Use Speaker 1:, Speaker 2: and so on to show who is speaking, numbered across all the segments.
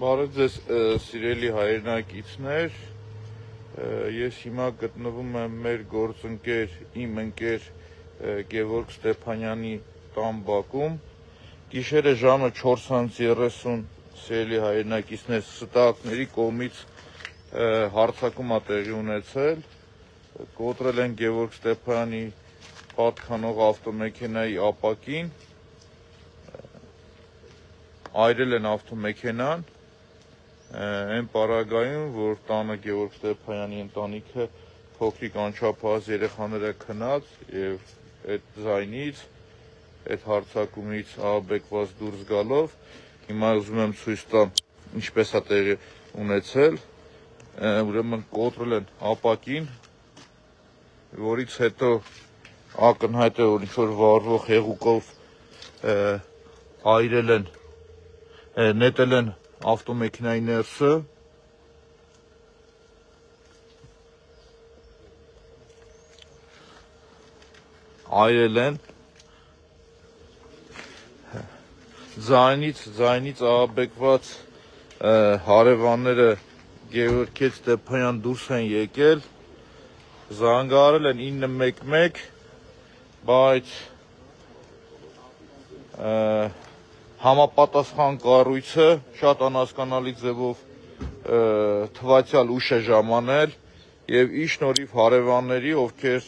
Speaker 1: Բարև ձեզ սիրելի հայրենակիցներ, ես հիմա գտնվում եմ մեր գործընկեր, իմ ընկեր Գևորգ Ստեփանյանի տան բակում, գիշերը ժամը 4:30 սիրելի հայրենակիցներ, ստակների կողմից հարձակում է տեղի ունեցել, կոտրել են Գևորգ Ստեփանյանի պատկանող ավտոմեքենայի ապակին, այրել են ավտոմեքենան, այն պարագայում, որ տանը Գևորգ Ստեփանյանի ընտանիքը փոքրիկ անչափահաս երեխաները քնած եւ այդ ձայնից, այդ հարձակումից ահաբեկված դուրս գալով, հիմա ուզում եմ ցույց տամ ինչպես է տեղի ունեցել, ուրեմն կոտրել են ապակին, որից հետո ակնհայտ է, որ ինչ-որ վառվող հեղուկով այրել են, նետել են ավտոմեքենայի ներսը, այրել են, ձայնից ահաբեկված հարևանները Գևորգ Ստեփանյան դուրս են եկել, զանգահարել են 911, բայց համապատասխան կառույցը շատ անհասկանալի ձևով թվացյալ ուշ է ժամանել եւ ի շնորհիվ հարևանների, ովքեր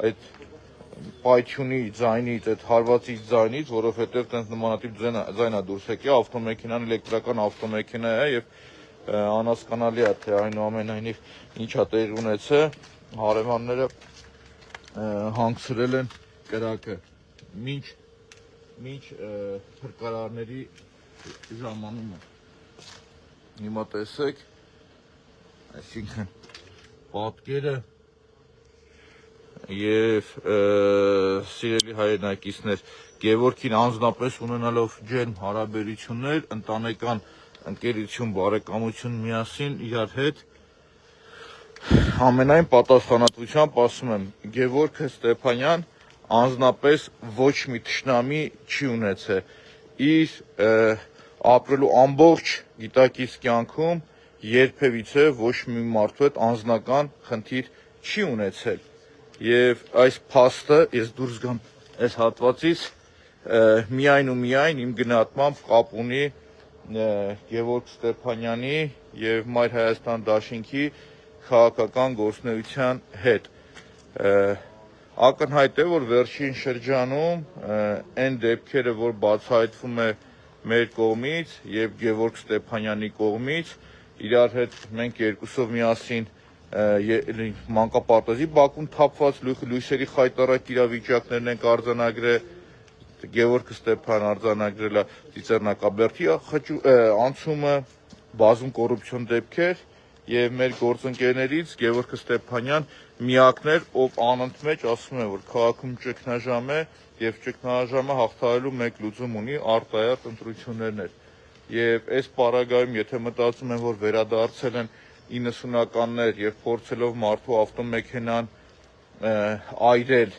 Speaker 1: այդ պայթյունի ձայնից, այդ հարվածից ձայնից, որովհետեւ տենց նմանատիպ ձայն է դուրս եկել, ավտոմեքենան էլեկտրական ավտոմեքենա է եւ անհասկանալի է, թե այնուամենայնիվ ինչա տեղի ունեցել, հարևանները հանգցրել են կրակը, մինչ փրկարարների ժամանումը, հիմա տեսեք, այսինքն պատկերը եւ սիրելի հայրենակիցներ, Գևորգին անձնապես ունենալով ջերմ հարաբերություններ, ընտանեկան ընկերություն, բարեկամություն միասին իրար հետ, ամենայն պատասխանատվությամբ ասում եմ, Գևորգ Ստեփանյան անձնապես ոչ մի թշնամի չի ունեցել, իր ապրելու ամբողջ գիտակից կյանքում երբևիցե ոչ մի մարդու հետ անձնական խնդիր չի ունեցել եւ այս փաստը ես դուրս գամ այս հատվածից միայն ու միայն իմ գնահատմամբ կապ ունի Գևորգ Ստեփանյանի եւ Մայր Հայաստան Դաշինքի քաղաքական գործունեության հետ ակնհայտ է, որ վերջին շրջանում այն դեպքերը, որ բացահայտվում է մեր կողմից եւ Գևորգ Ստեփանյանի կողմից, իրար հետ մենք երկուսով միասին մանկապարտեզի բակում թափված լույսերի խայտառակ իրավիճակներն ենք արձանագրել, Գևորգ Ստեփանյանը արձանագրել է Ծիծեռնակաբերդի անցումը, բազում կոռուպցիոն դեպքեր եւ մեր գործընկերներից Գևորգ Ստեփանյան միակն էր, ով անընդմեջ ասում է, որ քաղաքում ճգնաժամ է եւ ճգնաժամը հաղթահարելու մեկ լուծում ունի արտահայտ ընտրություններն էր։ Եվ այս պարագայում, եթե մտածում են, որ վերադարձել են 90-ականներ եւ փորձելով մարդու ավտոմեքենան այրել,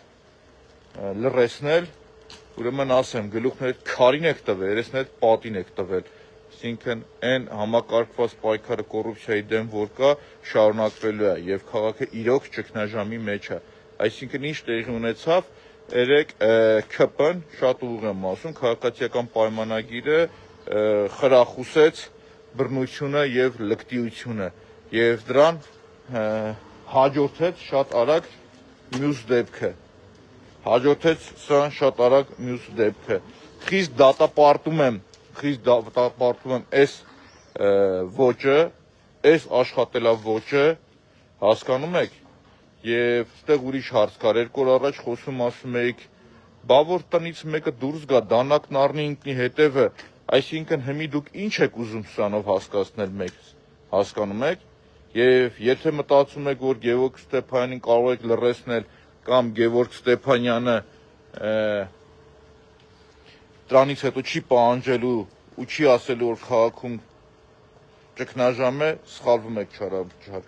Speaker 1: լռեցնել, ուրեմն ասեմ, գլուխներ քարին եք տվել, երեսներ պատին եք տվել։ Այսինքն այն համակարգված պայքարը կոռուպցիայի դեմ, որ կա, շարունակվելու է եւ քաղաքը իրոք ճգնաժամի մեջ է։ Այսինքն ինչ տեղի ունեցավ, երեք ՔՊ-ն, շատ ուղիղ եմ ասում, քաղաքացիական պայմանագիրը խրախուսեց բռնությունը եւ լկտիությունը եւ դրան հաջորդեց շատ արագ մյուս դեպքը։ Խիստ դատապարտում եմ այս ոճը, այս աշխատելավոճը, հասկանում եք, եւ այդտեղ ուրիշ հարց կար, 2 օր առաջ խոսում ասում էիք, բա որ տնից մեկը դուրս գա, դանակն առնի ինքնի հետևը, այսինքն հիմի դուք ինչ եք ուզում սրանով հասկացնել մեզ, հասկանում եք, եւ եթե մտածում եք, որ Գևորգ Ստեփանյանին կարող եք լռեցնել կամ Գևորգ Ստեփանյանը դրանից հետո չի պահանջելու ու չի ասելու, որ քաղաքում ճգնաժամ է, սխալվում եք չարաբջար։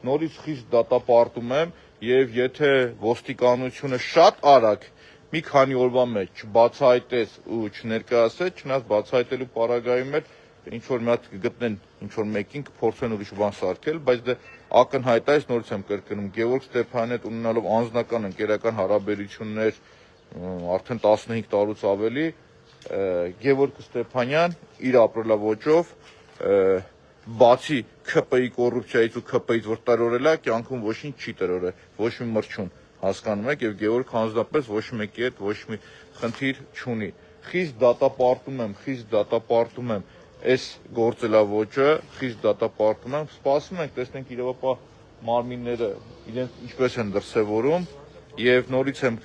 Speaker 1: Նորից խիստ դատապարտում եմ եւ եթե ոստիկանությունը շատ արագ մի քանի օրվա մեջ չբացահայտեց ու չներկայացեց, չնայած բացահայտելու պարագայում էլ ինչ որ մի հատ կգտնեն, ինչ որ մեկին կփորձեն ուրիշ բան սարքել, բայց դե ակնհայտ է, այս նորից եմ կրկնում, Գևորգ Ստեփանյանի հետ ունենալով անձնական ընկերական հարաբերություններ արդեն 15 տարուց ավելի, Գևորգ Ստեփանյան իր ապրելաոճով բացի ՔՊ-ի կոռուպցիայից ու ՔՊ-ից որ տրորել է, կյանքում ոչինչ չի տրորել, ոչ մի մրջուն, հասկանում եք, եւ Գևորգ հանձնապես ոչ մեկի հետ ոչ մի խնդիր չունի։ Խիստ դատապարտում եմ այս գործելավոճը, խիստ դատապարտում եմ, սպասում ենք, տեսնենք իրավապահ մարմինները իրենց ինչպես են դրսևորում եւ նորից եմ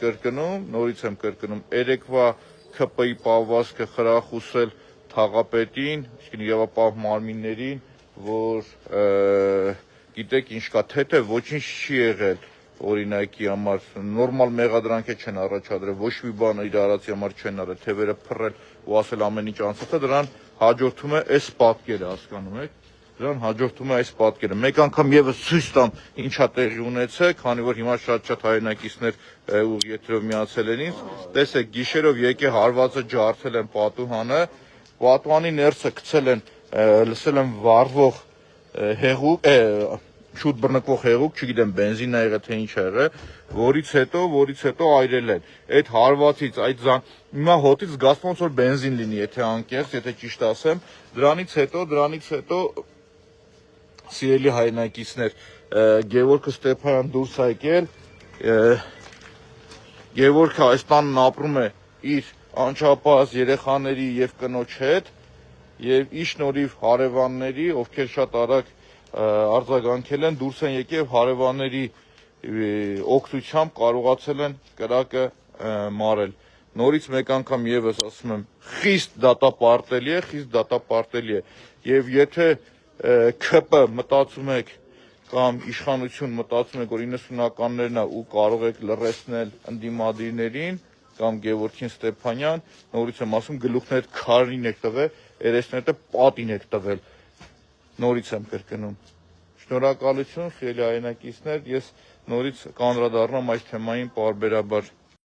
Speaker 1: կրկնում, երեկվա ՔՊ-ի պահվածքը խրախուսել թաղապետին, այսինքն իրավապահ մարմիններին, որ գիտեք ինչ կա, թե ոչինչ չի եղել օրինակի համար, նորմալ մեղադրանքեր չեն առաջադրել, ոչ մի բան իր արածի համար չեն արել, թևերը փռել ու ասել ամեն ինչ անցած է, դրան հաջորդում է այս պատկերը, հասկանում եք, դրան հաջորդում է այս պատկերը։ Մեկ անգամ եւս ցույց տամ ինչա տեղի ունեցել, քանի որ հիմա շատ հայրենակիցներ ուղիղ եթերով միացել են ինձ, տեսեք, գիշերով եկե հարվածը ջարդել են պատուհանը, պատուհանի ներսը գցել են, լսել եմ վառվող հեղուկ, շուտ բռնկվող հեղուկ, չգիտեմ բենզին ա եղել թե ինչ ա եղել, որից հետո այրել են։ Այդ հարվածից, հիմա հոտից զգացվում ոնց որ բենզին լինի, եթե անկեղծ, եթե ճիշտ ասեմ, դրանից հետո սիրելի հայրենակիցներ, Գևորգ Ստեփանյան դուրս ա եկել, Գևորգը այս տանն ապրում է իր անչափահաս երեխաների եւ կնոջ հետ, եւ ի շնորհիվ հարևանների, ովքեր շատ արագ արձագանքել են, դուրս են եկել հարևանների օգնությամբ կարողացել են կրակը մարել։ Նորից մեկ անգամ եւս ասում եմ, խիստ դատապարտելի է, եւ եթե ՔՊ մտածում եք կամ իշխանություն մտածում եք, որ 90-ականներն է ու կարող եք լռեցնել ընդդիմադիրներին կամ Գևորգ Ստեփանյան, նորից եմ ասում, գլուխներդ քարին եք տվել, երեսներդ պատին եք տվել։ Նորից եմ կրկնում։ Շնորհակալություն, սիրելի հայրենակիցներ, ես նորից կանդրադառնամ այս թեմային պարբերաբար։